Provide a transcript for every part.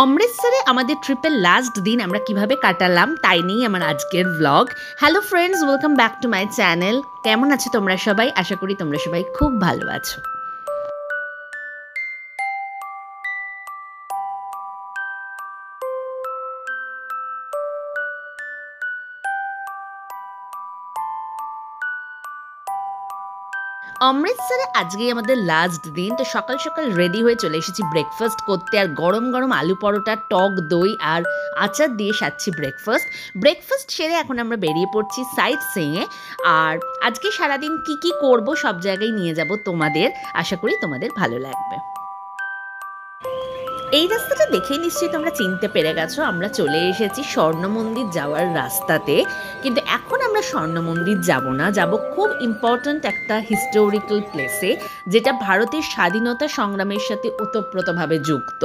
অমৃতসরে আমাদের ট্রিপের লাস্ট দিন আমরা কিভাবে কাটালাম তাই নিয়েই আমার আজকের blog. Hello friends, welcome back to my channel. কেমন আছো তোমরা সবাই? আশা করি তোমরা সবাই খুব ভালো আছো। অমৃতসরে আজকেই আমাদের লাস্ট দিন। তো সকাল সকাল রেডি হয়ে চলে এসেছি ব্রেকফাস্ট করতে, আর গরম গরম আলু পরোটা, টক দই আর আচার দিয়ে সাচ্ছি ব্রেকফাস্ট সেরে এখন আমরা বেরিয়ে পড়ছি সাইট সিইংয়ে। আর আজকে সারাদিন কি কি করব সব জায়গায় নিয়ে যাব তোমাদের। আশা করি তোমাদের ভালো লাগবে। এই রাস্তাটা দেখেই নিশ্চয়ই তোমরা চিনতে পেরে গেছো, আমরা চলে এসেছি স্বর্ণ মন্দির যাওয়ার রাস্তাতে। কিন্তু এখন আমরা স্বর্ণ মন্দির যাব না, যাব খুব ইম্পর্ট্যান্ট একটা হিস্টোরিক্যাল প্লেসে, যেটা ভারতের স্বাধীনতা সংগ্রামের সাথে ওতপ্রোতভাবে যুক্ত।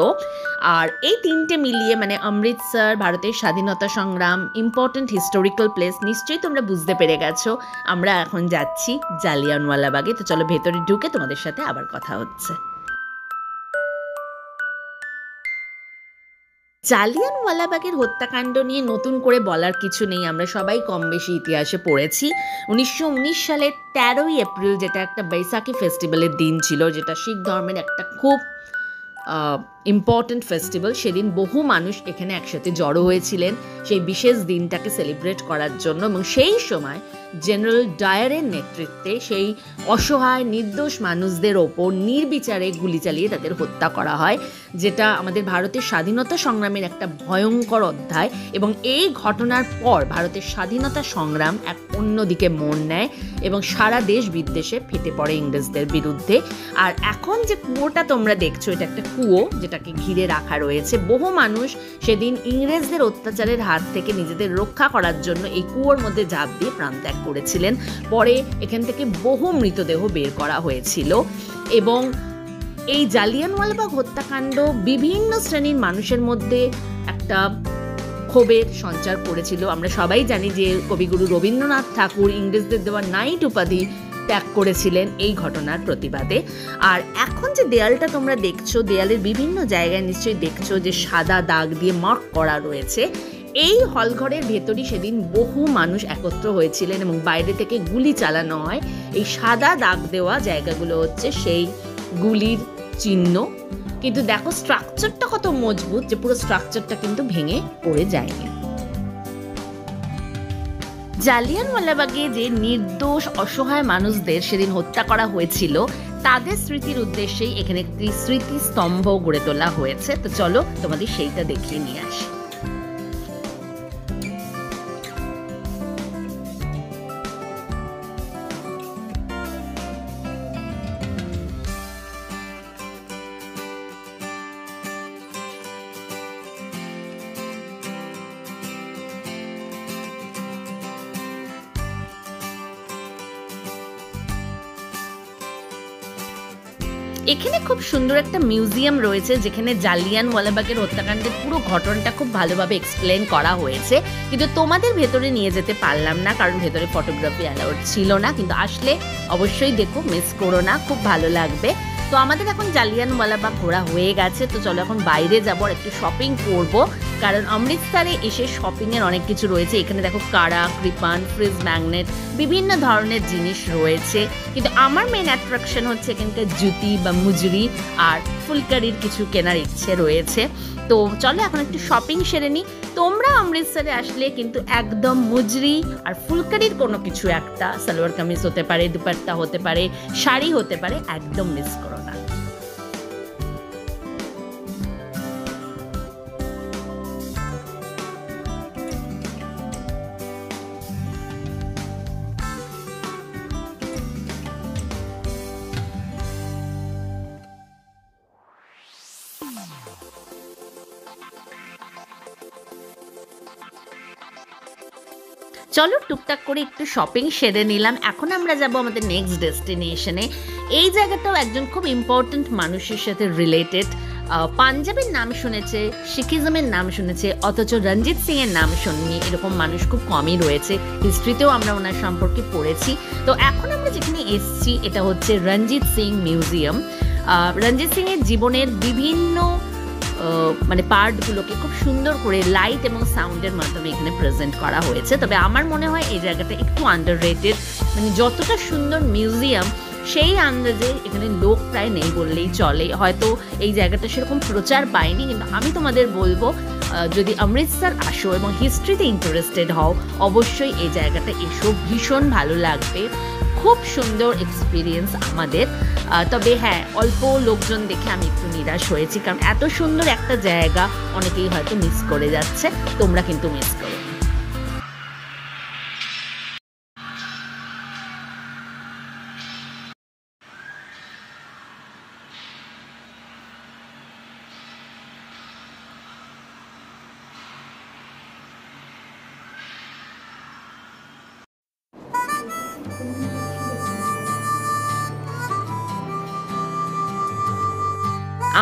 আর এই তিনটে মিলিয়ে মানে অমৃতসর, ভারতের স্বাধীনতা সংগ্রাম, ইম্পর্ট্যান্ট হিস্টোরিক্যাল প্লেস, নিশ্চয়ই তোমরা বুঝতে পেরে গেছো আমরা এখন যাচ্ছি জালিয়ানওয়ালাবাগে। তো চলো ভেতরে ঢুকে তোমাদের সাথে আবার কথা হচ্ছে। জালিয়ানওয়ালাবাগের হত্যাকাণ্ড নিয়ে নতুন করে বলার কিছু নেই, আমরা সবাই কম বেশি ইতিহাসে পড়েছি। 1919 সালের 13ই এপ্রিল, যেটা একটা বৈশাখী ফেস্টিভ্যালের দিন ছিল, যেটা শিখ ধর্মের একটা খুব ইম্পর্ট্যান্ট ফেস্টিভ্যাল। সেদিন বহু মানুষ এখানে একসাথে জড়ো হয়েছিলেন সেই বিশেষ দিনটাকে সেলিব্রেট করার জন্য, এবং সেই সময় জেনারেল ডায়ারের নেতৃত্বে সেই অসহায় নির্দোষ মানুষদের ওপর নির্বিচারে গুলি চালিয়ে তাদের হত্যা করা হয়, যেটা আমাদের ভারতের স্বাধীনতা সংগ্রামের একটা ভয়ঙ্কর অধ্যায়। এবং এই ঘটনার পর ভারতের স্বাধীনতা সংগ্রাম এক অন্যদিকে মোড় নেয় এবং সারা দেশ বিদ্বেষে ফেটে পড়ে ইংরেজদের বিরুদ্ধে। আর এখন যে কুয়োটা তোমরা দেখছো, এটা একটা কুয়ো যেটাকে ঘিরে রাখা রয়েছে। বহু মানুষ সেদিন ইংরেজদের অত্যাচারের হাত থেকে নিজেদের রক্ষা করার জন্য এই কুয়োর মধ্যে ঝাঁপ দিয়ে প্রাণত্যাগ করেছিলেন। পরে এখান থেকে বহু মৃতদেহ বের করা হয়েছিল। এবং এই জালিয়ানওয়ালাবাগ হত্যাকাণ্ড বিভিন্ন শ্রেণীর মানুষের মধ্যে একটা ক্ষোভের সঞ্চার করেছিল। আমরা সবাই জানি যে কবিগুরু রবীন্দ্রনাথ ঠাকুর ইংরেজদের দেওয়া নাইট উপাধি ত্যাগ করেছিলেন এই ঘটনার প্রতিবাদে। আর এখন যে দেয়ালটা তোমরা দেখছো, দেয়ালের বিভিন্ন জায়গায় নিশ্চয়ই দেখছো যে সাদা দাগ দিয়ে মার্ক করা রয়েছে। এই হলঘরের ভেতরই সেদিন বহু মানুষ একত্র হয়েছিলেন এবং বাইরে থেকে গুলি চালানো হয়। এই সাদা দাগ দেওয়া জায়গাগুলো হচ্ছে সেই গুলির চিহ্ন। কিন্তু দেখো স্ট্রাকচারটা কত মজবুত, যে পুরো স্ট্রাকচারটা কিন্তু ভেঙে পড়ে যায়নি। জালিয়ানওয়ালাবাগে যে নির্দোষ অসহায় মানুষদের সেদিন হত্যা করা হয়েছিল, তাদের স্মৃতির উদ্দেশ্যেই এখানে একটি স্মৃতিস্তম্ভ গড়ে তোলা হয়েছে। তো চলো তোমাদের সেইটা দেখিয়ে নিয়ে আসি। এখানে খুব সুন্দর একটা মিউজিয়াম রয়েছে, যেখানে জালিয়ানওয়ালাবাগের হত্যাকাণ্ডের পুরো ঘটনাটা খুব ভালোভাবে এক্সপ্লেন করা হয়েছে। কিন্তু তোমাদের ভেতরে নিয়ে যেতে পারলাম না, কারণ ভেতরে ফটোগ্রাফি অ্যালাউড ছিল না। কিন্তু আসলে অবশ্যই দেখো, মিস করো না, খুব ভালো লাগবে। তো আমাদের এখন জালিয়ানওয়ালাবাগ ঘোরা হয়ে গেছে। তো চলো এখন বাইরে যাবো আর একটু শপিং করব, কারণ অমৃতসরে এসে শপিংয়ের অনেক কিছু রয়েছে। এখানে দেখো কারা, কৃপান, ফ্রিজ ম্যাগনেট, বিভিন্ন ধরনের জিনিস রয়েছে। কিন্তু আমার মেন অ্যাট্রাকশন হচ্ছে এখানকার জুতি বা মুজরি আর ফুলকারির কিছু কেনার ইচ্ছে রয়েছে। তো চলো এখন একটু শপিং সেরে নিই। তোমরা অমৃতসরে আসলে কিন্তু একদম মুজরি আর ফুলকারির কোনো কিছু একটা, সালোয়ার কামিজ হতে পারে, দুপাট্টা হতে পারে, শাড়ি হতে পারে, একদম মিস করো না। চলো টুকটাক করে একটু শপিং সেরে নিলাম। এখন আমরা যাব আমাদের নেক্সট ডেস্টিনেশনে। এই জায়গাটাও একজন খুব ইম্পর্ট্যান্ট মানুষের সাথে রিলেটেড। পাঞ্জাবের নাম শুনেছে, শিখিজমের নাম শুনেছে, অথচ রঞ্জিত সিং এর নাম শুনিনি, এরকম মানুষ খুব কমই রয়েছে। হিস্ট্রিতেও আমরা ওনার সম্পর্কে পড়েছি। তো এখন আমরা যেখানে এসছি, এটা হচ্ছে রঞ্জিত সিং মিউজিয়াম। রঞ্জিত সিং এর জীবনের বিভিন্ন মানে পার্টগুলোকে খুব সুন্দর করে লাইট এবং সাউন্ডের মাধ্যমে এখানে প্রেজেন্ট করা হয়েছে। তবে আমার মনে হয় এই জায়গাটা একটু আন্ডাররেটেড, মানে যতটা সুন্দর মিউজিয়াম সেই আন্দাজে এখানে লোক প্রায় নেই বললেই চলে। হয়তো এই জায়গাটা সেরকম প্রচার পায়নি, কিন্তু আমি তোমাদের বলবো যদি অমৃতসর আসো এবং হিস্ট্রিতে ইন্টারেস্টেড হও অবশ্যই এই জায়গাটা এসো, ভীষণ ভালো লাগবে। খুব সুন্দর এক্সপিরিয়েন্স আমাদের। তবে হ্যাঁ, অল্প লোকজন দেখে আমি একটু নিরাশ হয়েছি, কারণ এত সুন্দর একটা জায়গা অনেকেই হয়তো মিস করে যাচ্ছে, তোমরা কিন্তু মিস করো।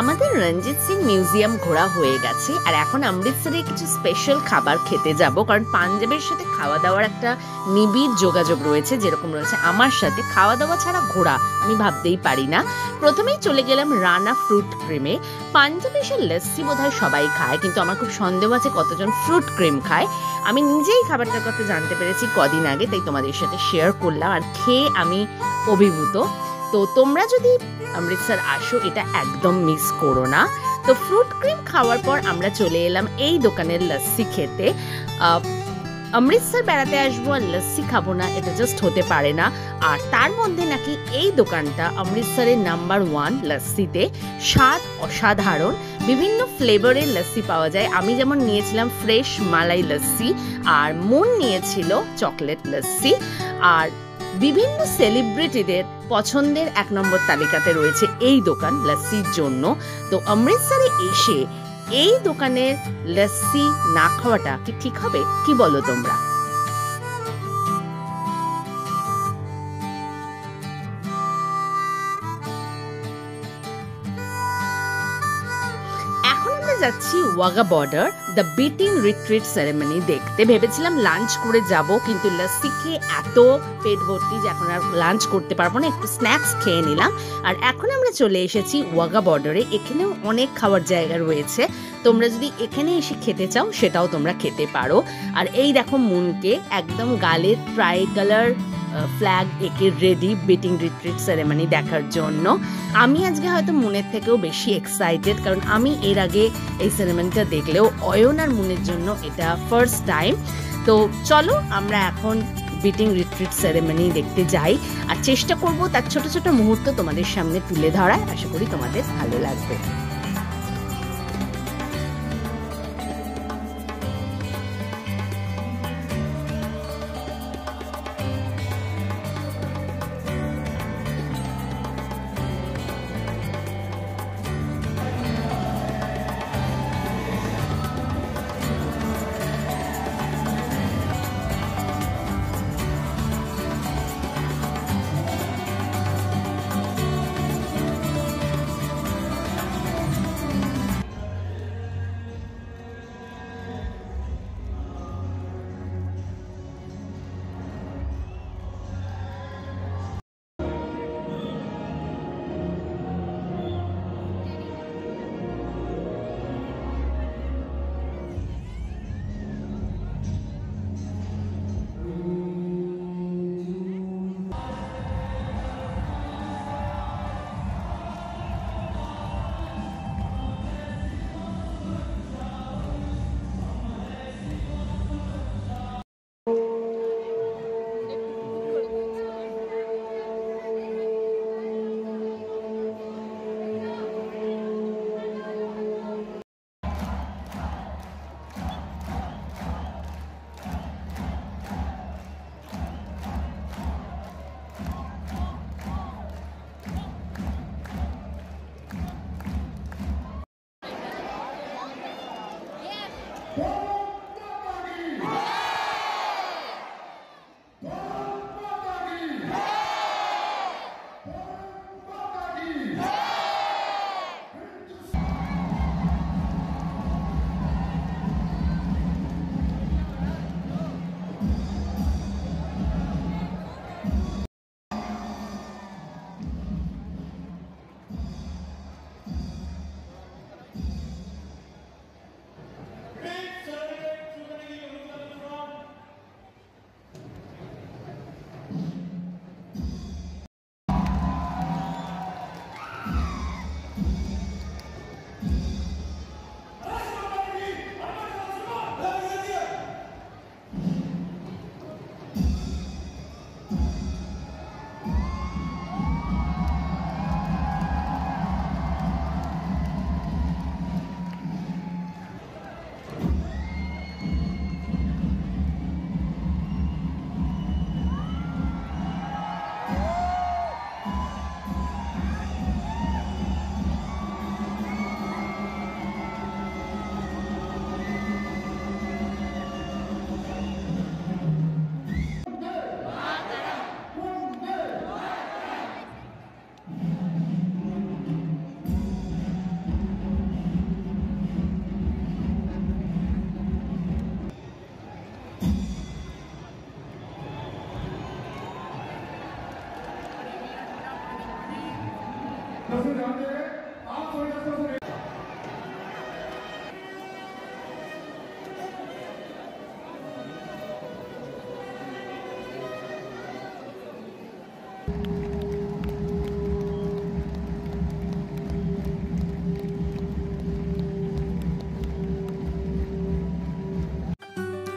আমাদের রঞ্জিত সিং মিউজিয়াম ঘোরা হয়ে গেছে, আর এখন অমৃতসরে কিছু স্পেশাল খাবার খেতে যাব, কারণ পাঞ্জাবের সাথে খাওয়া দাওয়ার একটা নিবিড় যোগাযোগ রয়েছে, যেরকম রয়েছে আমার সাথে। খাওয়া দাওয়া ছাড়া ঘোরা আমি ভাবতেই পারি না। প্রথমেই চলে গেলাম রানা ফ্রুট ক্রিমে। পাঞ্জাবে সে লস্যি বোধহয় সবাই খায়, কিন্তু আমার খুব সন্দেহ আছে কতজন ফ্রুট ক্রিম খায়। আমি নিজেই খাবারটার কথা জানতে পেরেছি কদিন আগে, তাই তোমাদের সাথে শেয়ার করলাম, আর খেয়ে আমি অভিভূত। তো তোমরা যদি অমৃতসর আসো এটা একদম মিস করো না। তো ফ্রুট ক্রিম খাওয়ার পর আমরা চলে এলাম এই দোকানের লস্যি খেতে। অমৃতসর বেড়াতে আসবো আর লস্যি খাবো না, এটা জাস্ট হতে পারে না। আর তার মধ্যে নাকি এই দোকানটা অমৃতসরের নাম্বার 1 লস্যিতে। স্বাদ অসাধারণ, বিভিন্ন ফ্লেভারের লস্যি পাওয়া যায়। আমি যেমন নিয়েছিলাম ফ্রেশ মালাই লস্যি, আর মন নিয়েছিল চকলেট লস্যি। আর বিভিন্ন সেলিব্রিটিদের পছন্দের 1 নম্বর তালিকাতে রয়েছে এই দোকান লস্যির জন্য। তো অমৃতসরে এসে এই দোকানের লস্যি না খাওয়াটা কি ঠিক হবে? কি বলো তোমরা? যাচ্ছি Wagah border the beating retreat ceremony দেখতে। ভেবেছিলাম লাঞ্চ করে যাব, কিন্তু লস্যি খেয়ে এত পেট ভর্তি যে এখন আর লাঞ্চ করতে পারবো না, একটু স্ন্যাক্স খেয়ে নিলাম। আর এখন আমরা চলে এসেছি ওয়াঘা বর্ডারে। এখানেও অনেক খাওয়ার জায়গা রয়েছে, তোমরা যদি এখানে এসে খেতে চাও সেটাও তোমরা খেতে পারো। আর এই দেখো মুনকে একদম গালে ট্রাই কালার ফ্ল্যাগ এঁকে রেডি বিটিং রিট্রিট সেরেমনি দেখার জন্য। আমি আজকে হয়তো মুনের থেকেও বেশি এক্সাইটেড, কারণ আমি এর আগে এই সেরেমনিটা দেখলেও অয়ন আর মুনের জন্য এটা ফার্স্ট টাইম। তো চলো আমরা এখন বিটিং রিট্রিট সেরেমনি দেখতে যাই, আর চেষ্টা করব তার ছোট ছোট মুহূর্ত তোমাদের সামনে তুলে ধরার। আশা করি তোমাদের ভালো লাগবে।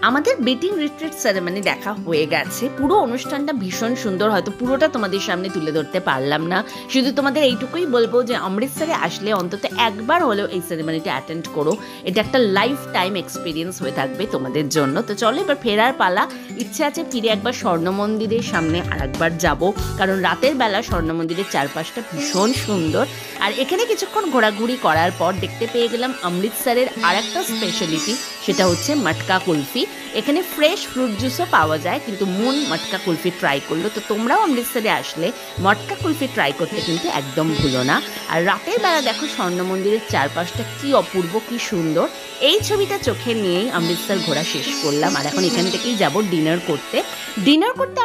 আমাদের বেটিং রিট্রিট সেরেমনি দেখা হয়ে গেছে। পুরো অনুষ্ঠানটা ভীষণ সুন্দর, হয়তো পুরোটা তোমাদের সামনে তুলে ধরতে পারলাম না। শুধু তোমাদের এইটুকুই বলবো যে অমৃতসরে আসলে অন্তত একবার হলেও এই সেরেমনিটা অ্যাটেন্ড করো। এটা একটা লাইফ টাইম এক্সপিরিয়েন্স হয়ে থাকবে তোমাদের জন্য। তো চলো এবার ফেরার পালা। ইচ্ছে আছে ফিরে একবার স্বর্ণ মন্দিরের সামনে আর একবার যাবো, কারণ রাতের বেলা স্বর্ণ মন্দিরের চারপাশটা ভীষণ সুন্দর। আর এখানে কিছুক্ষণ ঘোরাঘুরি করার পর দেখতে পেয়ে গেলাম অমৃতসরের আর একটা স্পেশালিটি, সেটা হচ্ছে মটকা কুলফি। এখানে ফ্রেশ ফ্রুট জুসও পাওয়া যায়, কিন্তু মন মটকা কুলফি ট্রাই করলো। তো তোমরাও অমৃতসরে আসলে মটকা কুলফি ট্রাই করতে কিন্তু একদম ভুলো না। আর রাতের বেলা দেখো স্বর্ণ মন্দিরের চারপাশটা কি অপূর্ব, কি সুন্দর। এই ছবিটা চোখে নিয়েই অমৃতসর ঘোরা শেষ করলাম। আর এখন এখান থেকেই যাব ডিনার করতে।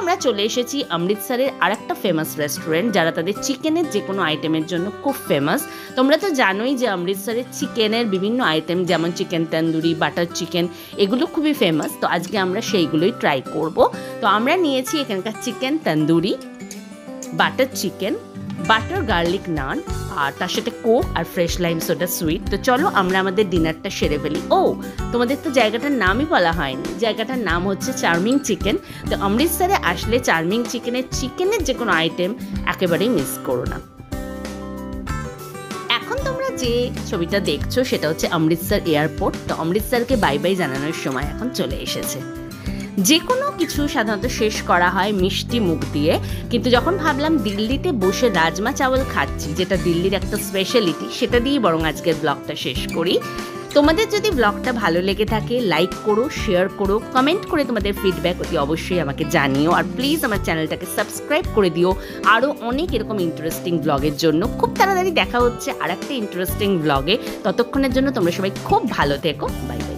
আমরা চলে এসেছি অমৃতসরের আর একটা ফেমাস রেস্টুরেন্ট, যারা তাদের চিকেনের যে কোনো আইটেমের জন্য খুব ফেমাস। তোমরা তো জানোই যে অমৃতসরের চিকেনের বিভিন্ন আইটেম, যেমন চিকেন তন্দুরি, বাটার চিকেন, এগুলো খুবই ফেমাস। তো আজকে আমরা সেইগুলোই ট্রাই করব। তো আমরা নিয়েছি এখানকার chicken tandoori, butter chicken, butter garlic naan, আর তার সাথে কোক আর ফ্রেশ লাইম সোডা সুইট। তো চলো আমরা আমাদের ডিনারটা সেরে ফেলি। ও, তোমাদের তো জায়গাটার নামই বলা হয়নি। জায়গাটার নাম হচ্ছে চার্মিং চিকেন। তো অমৃতসরে আসলে চার্মিং চিকেনের যে কোনো আইটেম একেবারেই মিস করো না। এখন তোমরা যে ছবিটা দেখছো সেটা হচ্ছে অমৃতসর এয়ারপোর্ট। তো অমৃতসরকে বাই বাই জানানোর সময় এখন চলে এসেছে। যে কোনো কিছু সাধারণত শেষ করা হয় মিষ্টি মুখ দিয়ে, কিন্তু যখন ভাবলাম দিল্লিতে বসে রাজমা চাওয়াল খাচ্ছি, যেটা দিল্লির একটা স্পেশালিটি, সেটা দিয়েই বরং আজকের ব্লগটা শেষ করি। তোমাদের যদি ব্লগটা ভালো লেগে থাকে লাইক করো, শেয়ার করো, কমেন্ট করে তোমাদের ফিডব্যাক অতি অবশ্যই আমাকে জানিও। আর প্লিজ আমার চ্যানেলটাকে সাবস্ক্রাইব করে দিও আরও অনেক এরকম ইন্টারেস্টিং ব্লগের জন্য। খুব তাড়াতাড়ি দেখা হচ্ছে আর একটা ইন্টারেস্টিং ব্লগে। ততক্ষণের জন্য তোমরা সবাই খুব ভালো থেকো। Bye bye.